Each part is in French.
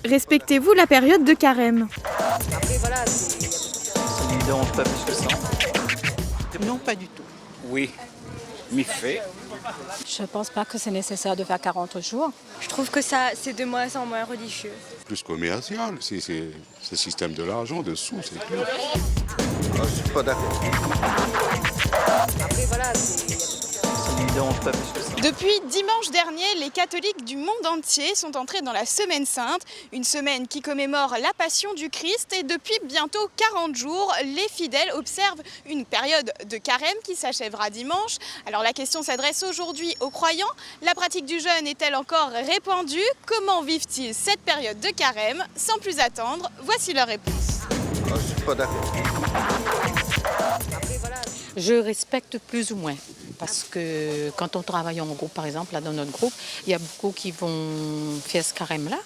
Respectez-vous la période de carême? Après, voilà, Ça ne me dérange pas plus que ça. Non, pas du tout. Oui, m'y fait. Je ne pense pas que c'est nécessaire de faire 40 jours. je trouve que ça, c'est de moins en moins religieux. Plus commercial, c'est le système de l'argent, de sous, c'est clair. Je suis pas d'accord. Après, voilà, Ça ne me dérange pas plus que ça. Depuis dimanche dernier, les catholiques du monde entier sont entrés dans la Semaine Sainte, une semaine qui commémore la Passion du Christ et depuis bientôt 40 jours, les fidèles observent une période de carême qui s'achèvera dimanche. Alors la question s'adresse aujourd'hui aux croyants. La pratique du jeûne est-elle encore répandue? Comment vivent-ils cette période de carême? Sans plus attendre, voici leur réponse. Je suis pas d'accord. Je respecte plus ou moins. Parce que quand on travaille en groupe, par exemple, là dans notre groupe, il y a beaucoup qui vont faire ce carême-là.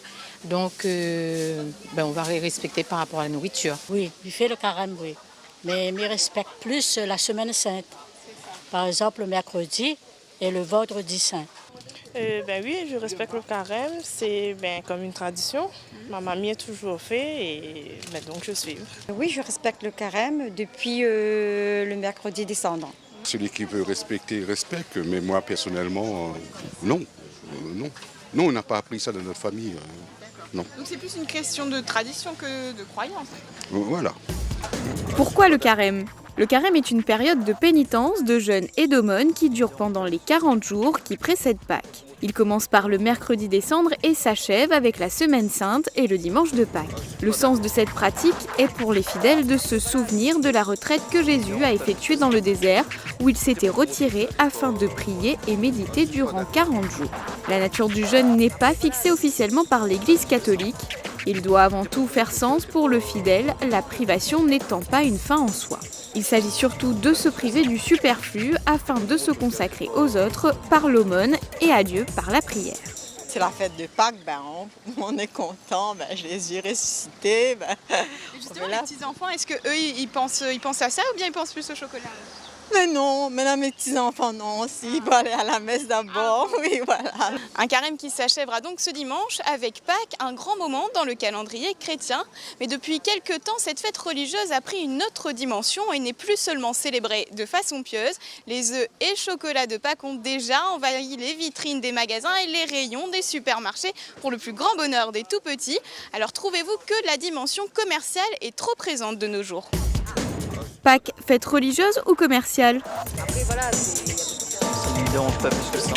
Donc, on va les respecter par rapport à la nourriture. Oui, il fait le carême, oui. Mais il respecte plus la semaine sainte. Par exemple, le mercredi et le vendredi saint. Oui, je respecte le carême. C'est comme une tradition. Ma mamie a toujours fait et donc je suis. Oui, je respecte le carême depuis le mercredi descendant. Celui qui veut respecter, respecte, mais moi personnellement, non. Non, on n'a pas appris ça dans notre famille. Non. Donc c'est plus une question de tradition que de croyance. Voilà. Pourquoi le carême? Le carême est une période de pénitence, de jeûne et d'aumône qui dure pendant les 40 jours qui précèdent Pâques. Il commence par le mercredi des cendres et s'achève avec la Semaine Sainte et le dimanche de Pâques. Le sens de cette pratique est pour les fidèles de se souvenir de la retraite que Jésus a effectuée dans le désert où il s'était retiré afin de prier et méditer durant 40 jours. La nature du jeûne n'est pas fixée officiellement par l'Église catholique. Il doit avant tout faire sens pour le fidèle, la privation n'étant pas une fin en soi. Il s'agit surtout de se priver du superflu afin de se consacrer aux autres par l'aumône et à Dieu par la prière. C'est la fête de Pâques, on est content, Jésus ressuscité. Justement, les petits-enfants, est-ce qu'eux, ils pensent à ça ou bien ils pensent plus au chocolat? Mais non, maintenant mes petits-enfants, non, aussi, ils vont aller à la messe d'abord, oui, voilà. Un carême qui s'achèvera donc ce dimanche avec Pâques, un grand moment dans le calendrier chrétien. Mais depuis quelques temps, cette fête religieuse a pris une autre dimension et n'est plus seulement célébrée de façon pieuse. Les œufs et chocolats de Pâques ont déjà envahi les vitrines des magasins et les rayons des supermarchés pour le plus grand bonheur des tout-petits. Alors trouvez-vous que la dimension commerciale est trop présente de nos jours? Pâques, fête religieuse ou commerciale? Après, voilà, Ça ne me dérange pas plus que ça.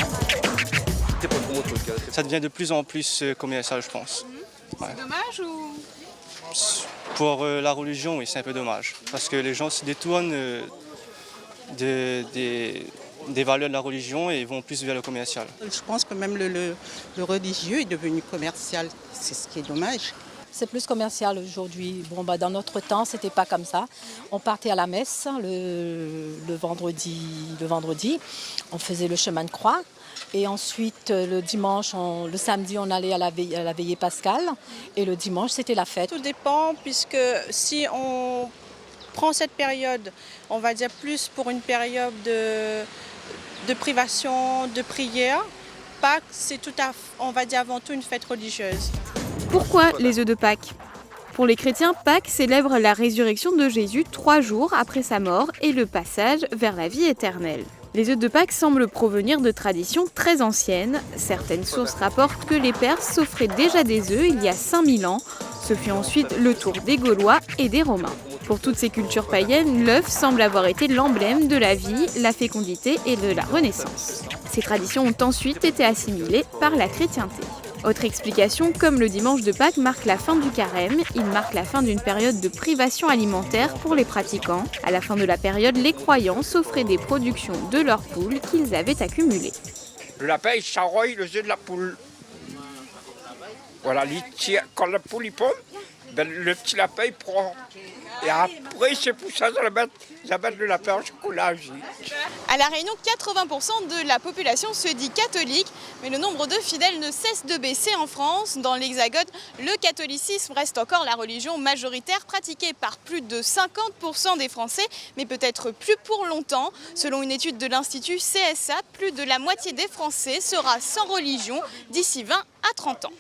C'est pas trop mon truc. Ça devient de plus en plus commercial, je pense. C'est dommage ou? Pour la religion, oui, c'est un peu dommage. Parce que les gens se détournent des valeurs de la religion et vont plus vers le commercial. Je pense que même le religieux est devenu commercial, c'est ce qui est dommage. C'est plus commercial aujourd'hui. Dans notre temps, c'était pas comme ça. On partait à la messe le vendredi. On faisait le chemin de croix. Et ensuite, le samedi, on allait à la veillée pascale. Et le dimanche, c'était la fête. Tout dépend puisque si on prend cette période, on va dire plus pour une période de privation, de prière. Pâques, c'est on va dire avant tout une fête religieuse. Pourquoi les œufs de Pâques? Pour les chrétiens, Pâques célèbre la résurrection de Jésus 3 jours après sa mort et le passage vers la vie éternelle. Les œufs de Pâques semblent provenir de traditions très anciennes. Certaines sources rapportent que les Perses s'offraient déjà des œufs il y a 5000 ans. Ce fut ensuite le tour des Gaulois et des Romains. Pour toutes ces cultures païennes, l'œuf semble avoir été l'emblème de la vie, la fécondité et de la Renaissance. Ces traditions ont ensuite été assimilées par la chrétienté. Autre explication, comme le dimanche de Pâques marque la fin du carême, il marque la fin d'une période de privation alimentaire pour les pratiquants. À la fin de la période, les croyants s'offraient des productions de leurs poules qu'ils avaient accumulées. Le lapin, il s'enroille le œuf de la poule. Voilà, quand la poule il pond, le petit lapin il prend. Et après, c'est pour ça qu'ils mettent le lapin en chocolat aussi. À La Réunion, 80% de la population se dit catholique, mais le nombre de fidèles ne cesse de baisser en France. Dans l'Hexagone, le catholicisme reste encore la religion majoritaire pratiquée par plus de 50% des Français, mais peut-être plus pour longtemps. Selon une étude de l'Institut CSA, plus de la moitié des Français sera sans religion d'ici 20 à 30 ans.